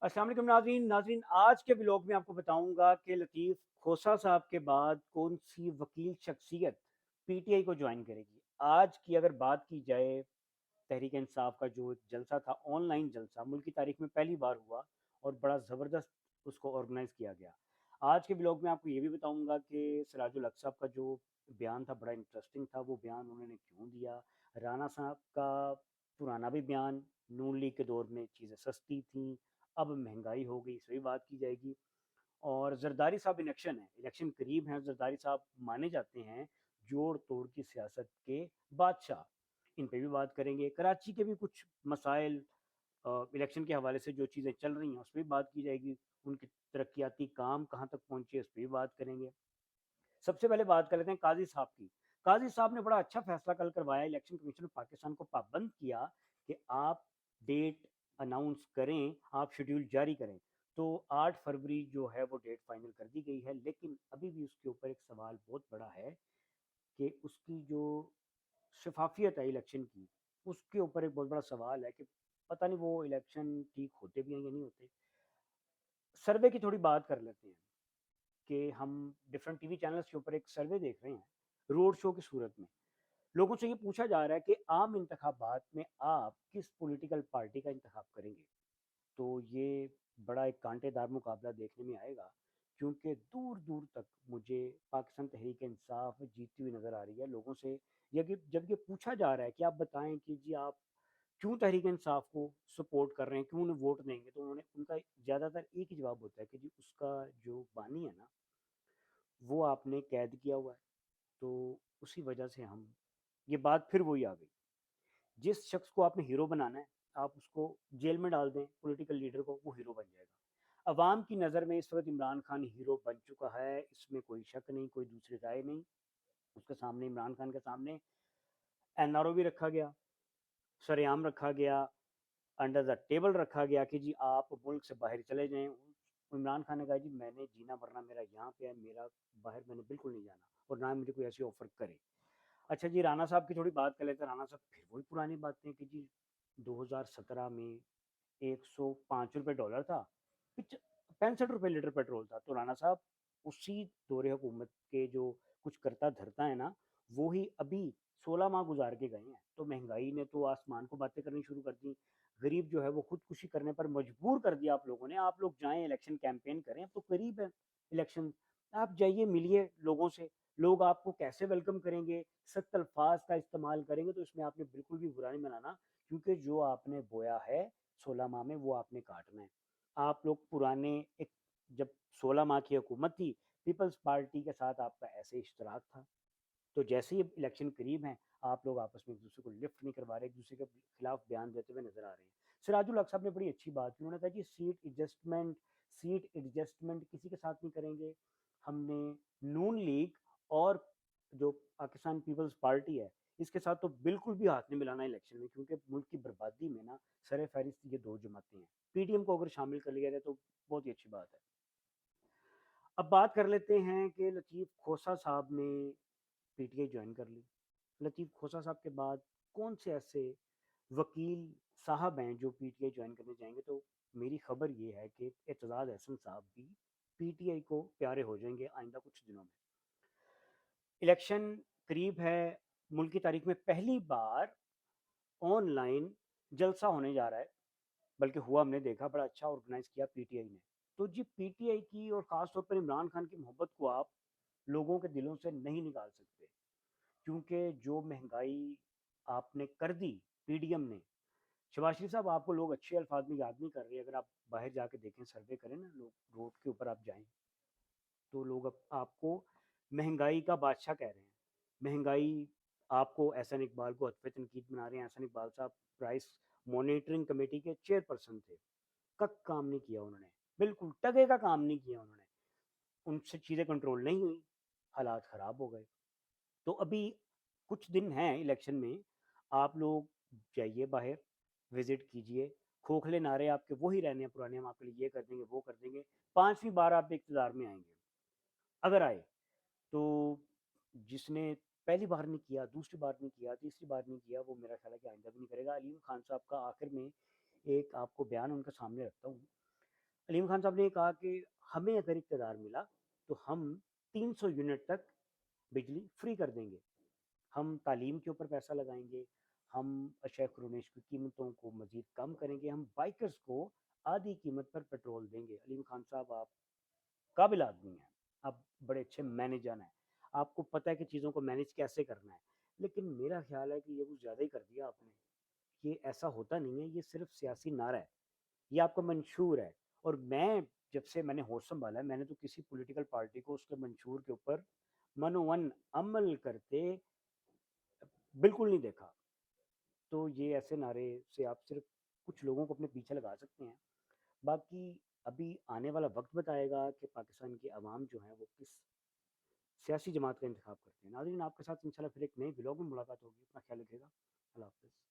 अस्सलाम वालेकुम नाज़रीन आज के व्लॉग में आपको बताऊंगा कि लतीफ़ खोसा साहब के बाद कौन सी वकील शख्सियत पीटीआई को ज्वाइन करेगी। आज की अगर बात की जाए, तहरीक इंसाफ का जो एक जलसा था, ऑनलाइन जलसा मुल्क की तारीख में पहली बार हुआ और बड़ा ज़बरदस्त उसको ऑर्गेनाइज किया गया। आज के ब्लॉग में आपको ये भी बताऊंगा कि सिराजुल हक साहब का जो बयान था बड़ा इंटरेस्टिंग था। वो बयान उन्होंने क्यों दिया? राना साहब का पुराना भी बयान, नून लीग के दौर में चीज़ें सस्ती थी, अब महंगाई हो गई, इस पर भी बात की जाएगी। और जरदारी साहब इलेक्शन है, इलेक्शन करीब हैं, जरदारी साहब माने जाते हैं जोड़ तोड़ की सियासत के बादशाह, इन पे भी बात करेंगे। कराची के भी कुछ मसाइल, इलेक्शन के हवाले से जो चीज़ें चल रही हैं उस पर भी बात की जाएगी। उनके तरक्याती काम कहाँ तक पहुँचे उस पर भी बात करेंगे। सबसे पहले बात कर लेते हैं काजी साहब की। काजी साहब ने बड़ा अच्छा फैसला कल करवाया। इलेक्शन कमीशन ऑफ पाकिस्तान को पाबंद किया कि आप डेट अनाउंस करें, आप शेड्यूल जारी करें। तो 8 फरवरी जो है वो डेट फाइनल कर दी गई है, लेकिन अभी भी उसके ऊपर एक सवाल बहुत बड़ा है कि उसकी जो शफाफियत है इलेक्शन की, उसके ऊपर एक बहुत बड़ा सवाल है कि पता नहीं वो इलेक्शन ठीक होते भी हैं या नहीं होते। सर्वे की थोड़ी बात कर लेते हैं कि हम डिफरेंट टीवी चैनल्स के ऊपर एक सर्वे देख रहे हैं रोड शो की सूरत में। लोगों से ये पूछा जा रहा है कि आम इंतखाबात में आप किस पॉलिटिकल पार्टी का इंतखाब करेंगे। तो ये बड़ा एक कांटेदार मुकाबला देखने में आएगा, क्योंकि दूर दूर तक मुझे पाकिस्तान तहरीक इंसाफ जीतती हुई नज़र आ रही है। लोगों से जब ये पूछा जा रहा है कि आप बताएं कि जी आप क्यों तहरीक इंसाफ को सपोर्ट कर रहे हैं, क्यों उन्हें वोट देंगे, तो उन्होंने उनका ज़्यादातर एक ही जवाब होता है कि जी उसका जो बानी है ना, वो आपने कैद किया हुआ है। तो उसी वजह से हम, ये बात फिर वही आ गई, जिस शख्स को आपने हीरो बनाना है आप उसको जेल में डाल दें, पॉलिटिकल लीडर को, वो हीरो बन जाएगा। अवाम की नज़र में इस वक्त इमरान खान हीरो बन चुका है, इसमें कोई शक नहीं, कोई दूसरी राय नहीं। उसके सामने, इमरान खान के सामने, एनआरओ भी रखा गया, सरेआम रखा गया, अंडर द टेबल रखा गया कि जी आप मुल्क से बाहर चले जाएं। इमरान खान ने कहा जी मैंने जीना मरना मेरा यहाँ पे है, मेरा बाहर मैंने बिल्कुल नहीं जाना, और ना मुझे कोई ऐसी ऑफर करे। अच्छा जी, राणा साहब की थोड़ी बात कर लेते हैं। राणा साहब फिर वही पुरानी बातें कि जी 2017 में 105 रुपये डॉलर था, 65 रुपये लीटर पेट्रोल था। तो राणा साहब उसी दौरे हुकूमत के जो कुछ करता धरता है ना, वो ही अभी 16 माह गुजार के गए हैं। तो महंगाई ने तो आसमान को बातें करनी शुरू कर दी। गरीब जो है वो खुदकुशी करने पर मजबूर कर दिया आप लोगों ने। आप लोग जाएं, इलेक्शन कैंपेन करें, अब तो करीब है इलेक्शन, आप जाइए, मिलिए लोगों से। लोग आपको कैसे वेलकम करेंगे, सख्त अल्फाज का इस्तेमाल करेंगे, तो इसमें आपने बिल्कुल भी बुरा नहीं मनाना, क्योंकि जो आपने बोया है 16 माह में वो आपने काटना है। आप लोग पुराने एक, जब 16 माह की हुकूमत थी, पीपल्स पार्टी के साथ आपका ऐसे इश्तराक था। तो जैसे ही इलेक्शन करीब हैं, आप लोग आपस में एक दूसरे को लिफ्ट नहीं करवा रहे, एक दूसरे के खिलाफ बयान देते हुए नजर आ रहे हैं। सिराजुल हक साहब ने बड़ी अच्छी बात की, उन्होंने कहा कि सीट एडजस्टमेंट किसी के साथ नहीं करेंगे। हमने नून लीग और जो पाकिस्तान पीपल्स पार्टी है, इसके साथ तो बिल्कुल भी हाथ नहीं मिलाना इलेक्शन में, क्योंकि मुल्क की बर्बादी में ना सर फहरिस्त ये दो जमातें हैं। पीटीएम को अगर शामिल कर लिया जाए तो बहुत ही अच्छी बात है। अब बात कर लेते हैं कि लतीफ़ खोसा साहब ने पीटीआई ज्वाइन कर ली। लतीफ़ खोसा साहब के बाद कौन से ऐसे वकील साहब हैं जो पीटीआई ज्वाइन करने जाएंगे? तो मेरी खबर ये है कि एतजाज़ अहसन साहब भी पीटीआई को प्यारे हो जाएंगे आइंदा कुछ दिनों में। इलेक्शन करीब है, मुल्क की तारीख में पहली बार ऑनलाइन जलसा होने जा रहा है, बल्कि हुआ, हमने देखा, बड़ा अच्छा ऑर्गेनाइज किया पीटीआई ने। तो जी पीटीआई की और ख़ास तौर पर इमरान खान की मोहब्बत को आप लोगों के दिलों से नहीं निकाल सकते, क्योंकि जो महंगाई आपने कर दी पीडीएम ने। शबाज शरीफ साहब, आपको लोग अच्छे अल्फाज में याद नहीं कर रहे। अगर आप बाहर जाके देखें, सर्वे करें ना, लोग रोड के ऊपर आप जाएं, तो लोग आपको महंगाई का बादशाह कह रहे हैं। महंगाई, आपको एहसन इकबाल को हतफ़ तनकीद बना रहे हैं। एहसन इकबाल साहब प्राइस मॉनिटरिंग कमेटी के चेयरपर्सन थे, कक काम नहीं किया उन्होंने, बिल्कुल टगे का काम नहीं किया उन्होंने। उनसे चीज़ें कंट्रोल नहीं हुई, हालात ख़राब हो गए। तो अभी कुछ दिन हैं इलेक्शन में, आप लोग जाइए बाहर, विजिट कीजिए। खोखले नारे आपके वही रहने हैं पुराने, हम आपके लिए ये कर देंगे, वो कर देंगे। 5वीं बार आप इक़्तिदार में आएंगे, अगर आए तो। जिसने पहली बार नहीं किया, दूसरी बार नहीं किया, तीसरी बार नहीं किया, वो मेरा ख्याल है कि आइंदा भी नहीं करेगा। अलीम खान साहब का आखिर में एक आपको बयान उनके सामने रखता हूँ। علیم خان صاحب نے کہا کہ ہمیں اگر اقتدار ملا تو ہم 300 یونٹ تک بجلی فری کر دیں گے، ہم تعلیم کے اوپر پیسہ لگائیں گے، ہم اشیاء خرونیش کی قیمتوں کو مزید کم کریں گے، ہم بائکرز کو آدھی قیمت پر پیٹرول دیں گے۔ علیم خان صاحب آپ قابل آدمی ہیں، آپ بڑے اچھے مینیجر ہیں، آپ کو پتہ ہے کہ چیزوں کو مینیج کیسے کرنا ہے، لیکن میرا خیال ہے کہ یہ کچھ زیادہ ہی کر دیا آپ نے، یہ ایسا ہوتا نہیں ہے، یہ صرف سیاسی نعرہ ہے، یہ آپ کا منشور ہے۔ اور میں جب سے میں نے ہوش سنبھالا ہے میں نے تو کسی پولیٹیکل پارٹی کو اس کے منشور کے اوپر منوون عمل کرتے بالکل نہیں دیکھا۔ تو یہ ایسے نعرے سے آپ صرف کچھ لوگوں کو اپنے پیچھے لگا سکتے ہیں، باقی ابھی آنے والا وقت بتائے گا کہ پاکستان کی عوام جو ہیں وہ کس سیاسی جماعت کا انتخاب کرتے ہیں۔ ناظرین، آپ کے ساتھ انشاءاللہ پھر ایک نئے ولاگ میں ملاقات ہوگی، اپنا خیال رکھیے گا، اللہ حافظ۔